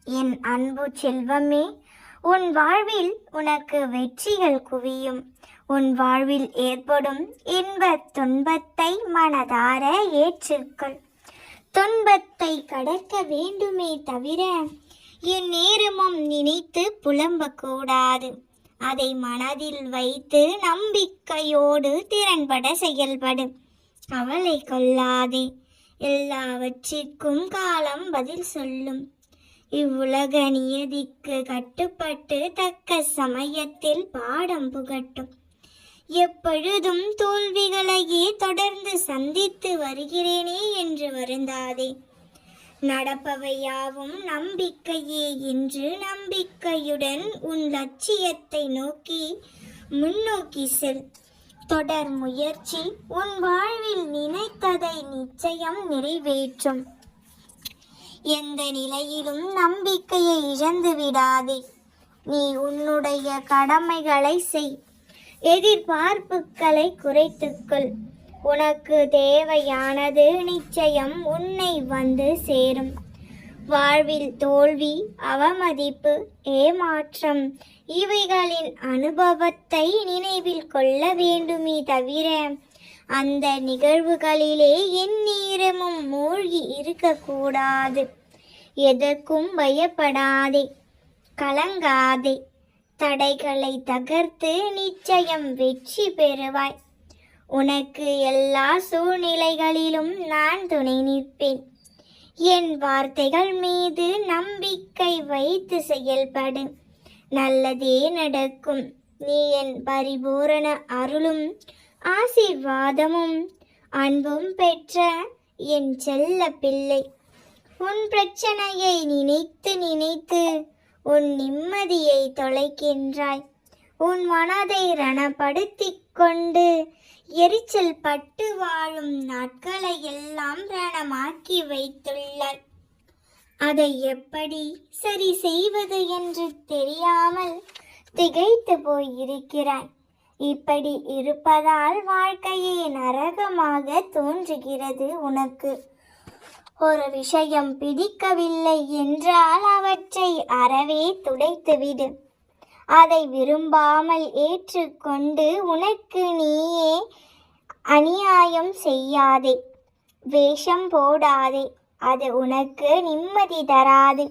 என் அன்பு செல்வமே, உன் வாழ்வில் உனக்கு வெற்றிகள் குவியும். உன் வாழ்வில் ஏற்படும் இன்பத் துன்பத்தை மனதார ஏற்றுக்கொள். துன்பத்தை கடக்க வேண்டுமே தவிர என் நேரமும் நினைத்து புலம்பக்கூடாது. அதை மனதில் வைத்து நம்பிக்கையோடு திறன்பட செயல்படு. கவலை கொள்ளாதே, எல்லாவற்றிற்கும் காலம் பதில் சொல்லும். இவ்வுலக நியதிக்கு கட்டுப்பட்டு தக்க சமயத்தில் பாடம் புகட்டும். எப்பொழுதும் தோல்விகளையே தொடர்ந்து சந்தித்து வருகிறேனே என்று வருந்தாதே. நடப்பவையாவும் நம்பிக்கையே என்று நம்பிக்கையுடன் உன் லட்சியத்தை நோக்கி முன்னோக்கி செல். தொடர் முயற்சி உன் வாழ்வில் நினைத்ததை நிச்சயம் நிறைவேற்றும். எந்த நிலையிலும் நம்பிக்கையை இழந்து விடாதே. நீ உன்னுடைய கடமைகளை செய். எதிர்பார்ப்புகளை குறைத்துக்கொள். உனக்கு தேவையானது நிச்சயம் உன்னை வந்து சேரும். வாழ்வில் தோல்வி, அவமதிப்பு, ஏமாற்றம் இவைகளின் அனுபவத்தை நினைவில் கொள்ள வேண்டுமே தவிர அந்த நிகழ்வுகளிலே எந்நேரமும் மூழ்கி இருக்கக்கூடாது. எதற்கும் பயப்படாதே, கலங்காதே. தடைகளை தகர்த்து நிச்சயம் வெற்றி பெறுவாய். உனக்கு எல்லா சூழ்நிலைகளிலும் நான் துணை நிற்பேன். என் வார்த்தைகள் மீது நம்பிக்கை வைத்து செயல்படு. நல்லதே நடக்கும். நீ என் பரிபூரண அருளும் ஆசீர்வாதமும் அன்பும் பெற்ற என் செல்ல பிள்ளை. உன் பிரச்சனையை நினைத்து நினைத்து உன் நிம்மதியை தொலைக்கின்றாய். உன் மனதை ரணப்படுத்திக் கொண்டு எரிச்சல் பட்டு வாழும் நாட்களை எல்லாம் ரணமாக்கி வைத்துள்ளாய். அதை எப்படி சரி செய்வது என்று தெரியாமல் திகைத்து போயிருக்கிறாய். இப்படி இருப்பதால் வாழ்க்கையே நரகமாக தோன்றுகிறது உனக்கு. ஒரு விஷயம் பிடிக்கவில்லை என்றால் அவற்றை அறவே துடைத்துவிடு. அதை விரும்பாமல் ஏற்றுக்கொண்டு உனக்கு நீயே அநியாயம் செய்யாதே. வேஷம் போடாதே. அது உனக்கு நிம்மதி தராது.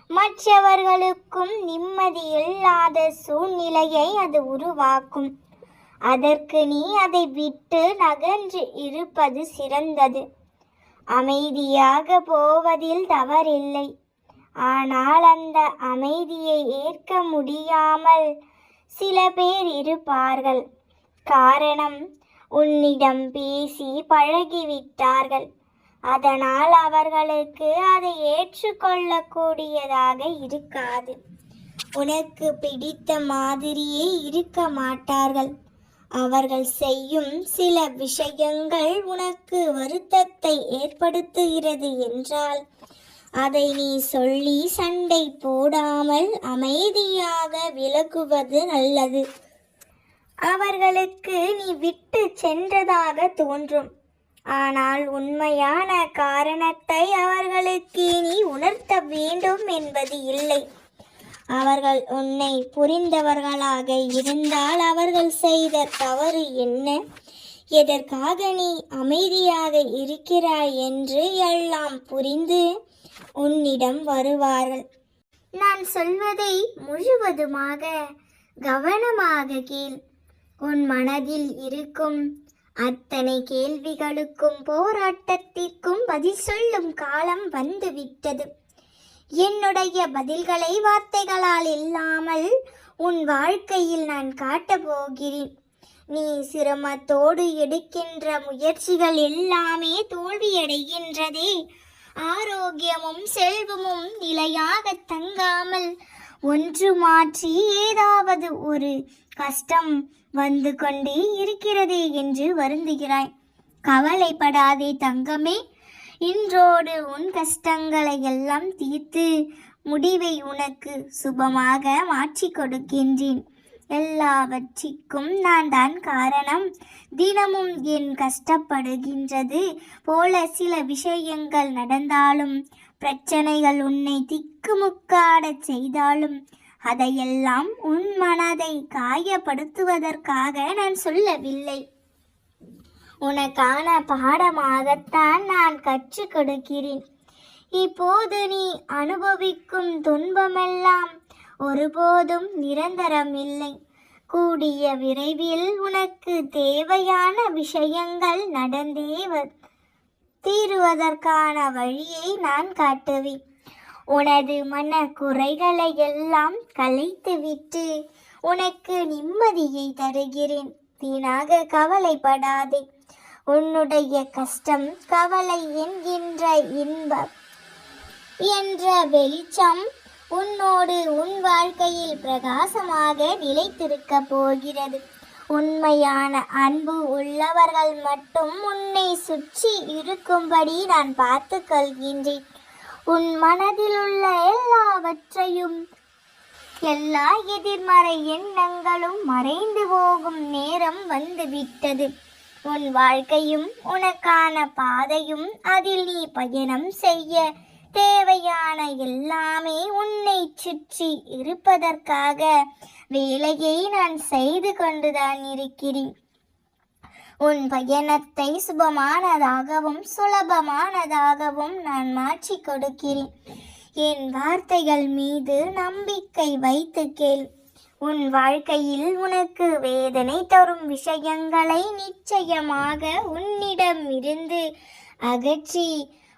மற்றவர்களுக்கும் நிம்மதி இல்லாத சூழ்நிலையை அது உருவாக்கும். அதற்கு நீ அதை விட்டு நகன்று இருப்பது சிறந்தது. அமைதியாக போவதில் தவறில்லை. ஆனால் அந்த அமைதியை ஏற்க முடியாமல் சில பேர் இருப்பார்கள். காரணம், உன்னிடம் பேசி பழகிவிட்டார்கள். அதனால் அவர்களுக்கு அதை ஏற்றுக்கொள்ளக்கூடியதாக இருக்காது. உனக்கு பிடித்த மாதிரியே இருக்க மாட்டார்கள். அவர்கள் செய்யும் சில விஷயங்கள் உனக்கு வருத்தத்தை ஏற்படுத்துகிறது என்றால் அதை நீ சொல்லி சண்டை போடாமல் அமைதியாக விலகுவது நல்லது. அவர்களுக்கு நீ விட்டு சென்றதாக தோன்றும். ஆனால் உண்மையான காரணத்தை அவர்களுக்கு நீ உணர்த்த வேண்டும் என்பது இல்லை. அவர்கள் உன்னை புரிந்தவர்களாக இருந்தால் அவர்கள் செய்த தவறு என்ன, எதற்காக நீ அமைதியாக இருக்கிறாய் என்று எல்லாம் புரிந்து உன்னிடம் வருவார்கள். நான் சொல்வதை முழுவதுமாக கவனமாக கேள். உன் மனதில் இருக்கும் அத்தனை கேள்விகளுக்கும் போராட்டத்திற்கும் பதில் சொல்லும் காலம் வந்துவிட்டது. என்னுடைய பதில்களை வார்த்தைகளால் இல்லாமல் உன் வாழ்க்கையில் நான் காட்டப் போகிறேன். நீ சிரமத்தோடு எடுக்கின்ற முயற்சிகள் எல்லாமே தோல்வியடைகின்றதே. ஆரோக்கியமும் செல்வமும் நிலையாக தங்காமல் ஒன்று மாற்றி ஏதாவது ஒரு கஷ்டம் வந்து கொண்டே இருக்கிறதே என்று வருந்துகிறாய். கவலைப்படாதே தங்கமே. இன்றோடு உன் கஷ்டங்களை எல்லாம் தீர்த்து முடிவை உனக்கு சுபமாக மாற்றி கொடுக்கின்றேன். எல்லாவற்றிற்கும் நான் தான் காரணம். தினமும் என் கஷ்டப்படுகின்றது போல சில விஷயங்கள் நடந்தாலும் பிரச்சனைகள் உன்னை திக்குமுக்காடச் செய்தாலும் அதையெல்லாம் உன் மனதை காயப்படுத்துவதற்காக நான் சொல்லவில்லை. உனக்கான பாடமாகத்தான் நான் கற்றுக் கொடுக்கிறேன். இப்போது நீ அனுபவிக்கும் துன்பமெல்லாம் ஒருபோதும் நிரந்தரம் இல்லை. கூடிய விரைவில் உனக்கு தேவையான விஷயங்கள் நடந்தே தீருவதற்கான வழியை நான் காட்டுவேன். உனது மன குறைகளை எல்லாம் கலைத்துவிட்டு உனக்கு நிம்மதியை தருகிறேன். வீணாக கவலைப்படாதே. உன்னுடைய கஷ்டம் கவலை என்கின்ற இன்பம் என்ற வெளிச்சம் உன்னோடு உன் வாழ்க்கையில் பிரகாசமாக நிலைத்திருக்க போகிறது. உண்மையான அன்பு உள்ளவர்கள் மட்டும் உன்னை சுற்றி இருக்கும்படி நான் பார்த்து கொள்கின்றேன். உன் மனதில் உள்ள எல்லாவற்றையும் எல்லா எதிர்மறை எண்ணங்களும் மறைந்து போகும் நேரம் வந்துவிட்டது. உன் வாழ்க்கையும் உனக்கான பாதையும் அதில் நீ பயணம் செய்ய தேவையான எல்லாமே உன்னை சுற்றி இருப்பதற்காக வேலையை நான் செய்து கொண்டுதான் இருக்கிறேன். உன் பயணத்தை சுபமானதாகவும் சுலபமானதாகவும் நான் மாற்றி கொடுக்கிறேன். என் வார்த்தைகள் மீது நம்பிக்கை வைத்து கேள். உன் வாழ்க்கையில் உனக்கு வேதனை தரும் விஷயங்களை நிச்சயமாக உன்னிடம் இருந்து அகற்றி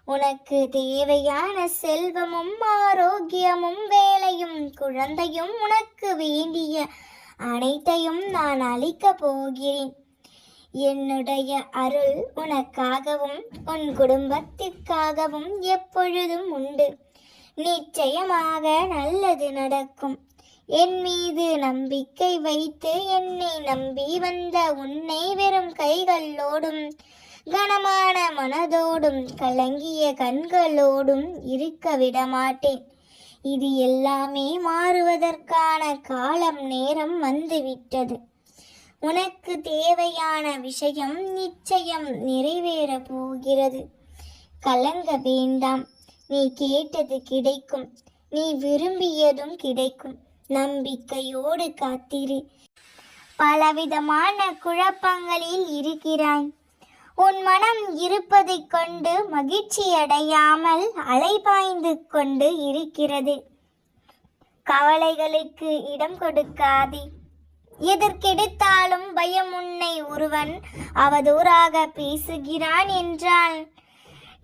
உனக்கு தேவையான செல்வமும் ஆரோக்கியமும் வேலையும் குழந்தையும் உனக்கு வேண்டிய அனைத்தையும் நான் அளிக்கப் போகிறேன். என்னுடைய அருள் உனக்காகவும் உன் குடும்பத்திற்காகவும் எப்பொழுதும் உண்டு. நிச்சயமாக நல்லது நடக்கும். என் மீது நம்பிக்கை வைத்து என்னை நம்பி வந்த உன்னை வெறும் கைகளோடும் கனமான மனதோடும் கலங்கிய கண்களோடும் இருக்க விடமாட்டேன். இது எல்லாமே மாறுவதற்கான காலம் நேரம் வந்துவிட்டது. உனக்கு தேவையான விஷயம் நிச்சயம் நிறைவேற போகிறது. கலங்க வேண்டாம். நீ கேட்டது கிடைக்கும். நீ விரும்பியதும் கிடைக்கும். நம்பிக்கையோடு காத்திரு. பலவிதமான குழப்பங்களில் இருக்கிறாய். உன் மனம் இருப்பதைக் கொண்டு மகிழ்ச்சியடையாமல் அலைபாய்ந்து கொண்டு இருக்கிறது. கவலைகளுக்கு இடம் கொடுக்காதே. எதற்கெடுத்தாலும் பயம் உன்னை ஒருவன் அவதூறாக பேசுகிறான் என்றால்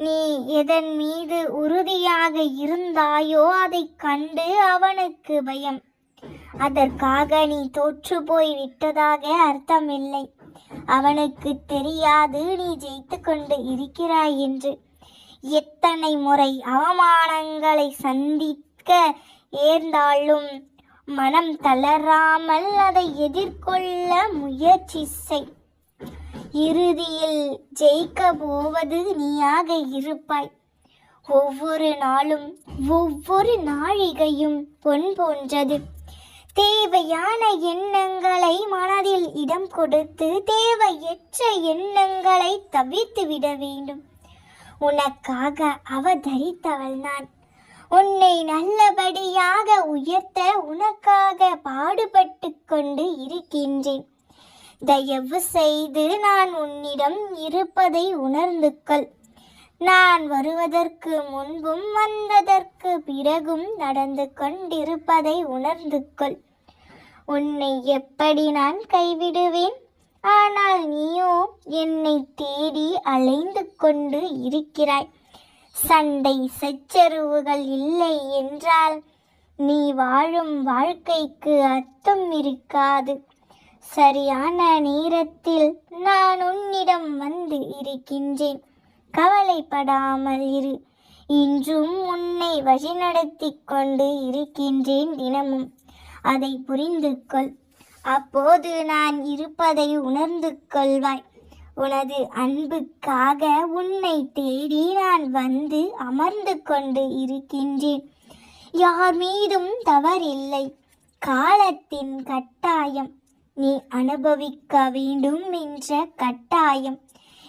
நீ எதன் மீது உறுதியாக இருந்தாயோ அதைக் கண்டு அவனுக்கு பயம். அதற்காக நீ தோற்று போய் விட்டதாக அர்த்தமில்லை. அவனுக்கு தெரியாது நீ ஜெயித்து கொண்டு இருக்கிறாய் என்று. எத்தனை முறை அவமானங்களை சந்திக்க ஏர்ந்தாலும் மனம் தளராமல் அதை எதிர்கொள்ள முயற்சி செய். இறுதியில் ஜெயிக்க போவது நீயாக இருப்பாய். ஒவ்வொரு நாளும் ஒவ்வொரு நாழிகையும் பொன் போன்றது. தேவையான எண்ணங்களை மனதில் இடம் கொடுத்து தேவையற்ற எண்ணங்களை தவிர்த்து விட வேண்டும். உனக்காக அவதரித்தவள் நான். உன்னை நல்லபடியாக உயர்த்த உனக்காக பாடுபட்டு கொண்டு இருக்கின்றேன். தயவு செய்து நான் உன்னிடம் இருப்பதை உணர்ந்து கொள். நான் வருவதற்கு முன்பும் வந்ததற்கு பிறகும் நடந்து கொண்டிருப்பதை உணர்ந்து கொள். உன்னை எப்படி நான் கைவிடுவேன்? ஆனால் நீயோ என்னை தேடி அலைந்து கொண்டு இருக்கிறாய். சண்டை சச்சரவுகள் இல்லை என்றால் நீ வாழும் வாழ்க்கைக்கு அர்த்தம் இருக்காது. சரியான நேரத்தில் நான் உன்னிடம் வந்து இருக்கின்றேன். கவலைப்படாமல் இரு. இன்றும் உன்னை வழிநடத்தி கொண்டு இருக்கின்றேன் தினமும். அதை புரிந்து கொள். அப்போது நான் இருப்பதை உணர்ந்து கொள்வாய். உனது அன்புக்காக உன்னை தேடி நான் வந்து அமர்ந்து கொண்டு இருக்கின்றேன். யார் மீதும் தவறில்லை. காலத்தின் கட்டாயம். நீ அனுபவிக்க வேண்டும் என்ற கட்டாயம்.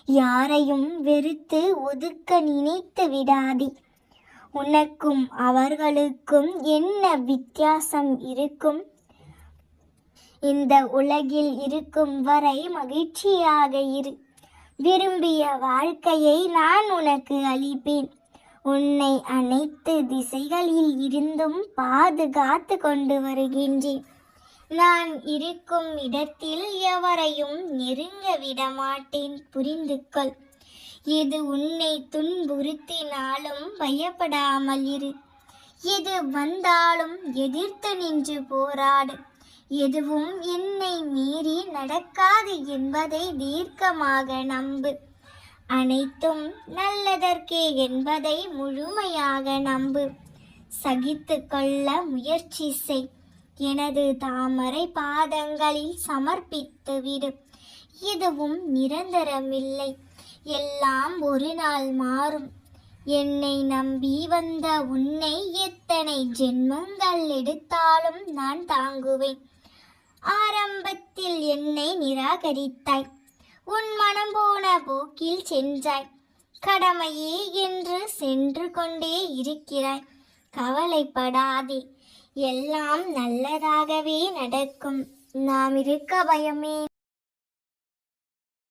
யாரையும் வெறுத்து ஒதுக்க நினைத்து விடாதே. உனக்கும் அவர்களுக்கும் என்ன வித்தியாசம் இருக்கும்? இந்த உலகில் இருக்கும் வரை மகிழ்ச்சியாக இரு. விரும்பிய வாழ்க்கையை நான் உனக்கு அளிப்பேன். உன்னை அனைத்து திசைகளில் இருந்தும் பாதுகாத்து கொண்டு வருகின்றேன். நான் இருக்கும் இடத்தில் எவரையும் நெருங்க விடமாட்டேன், புரிந்து கொள். எது உன்னை துன்புறுத்தினாலும் பயப்படாமல் இரு. எது வந்தாலும் எதிர்த்து நின்று போராடு. எதுவும் என்னை மீறி நடக்காது என்பதை தீர்க்கமாக நம்பு. அனைத்தும் நல்லதற்கே என்பதை முழுமையாக நம்பு. சகித்து கொள்ள முயற்சி செய். எனது தாமரை பாதங்களில் சமர்ப்பித்து விடு. எதுவும் நிரந்தரமில்லை, எல்லாம் ஒரு நாள் மாறும். என்னை நம்பி வந்த உன்னை எத்தனை ஜென்மங்கள் எடுத்தாலும் நான் தாங்குவேன். ஆரம்பத்தில் என்னை நிராகரித்தாய், உன் மனம் போன போக்கில் சென்றாய். கடமையே என்று சென்று கொண்டே இருக்கிறாய். கவலைப்படாதே, எல்லாம் நல்லதாகவே நடக்கும். நாம் இருக்க பயமே.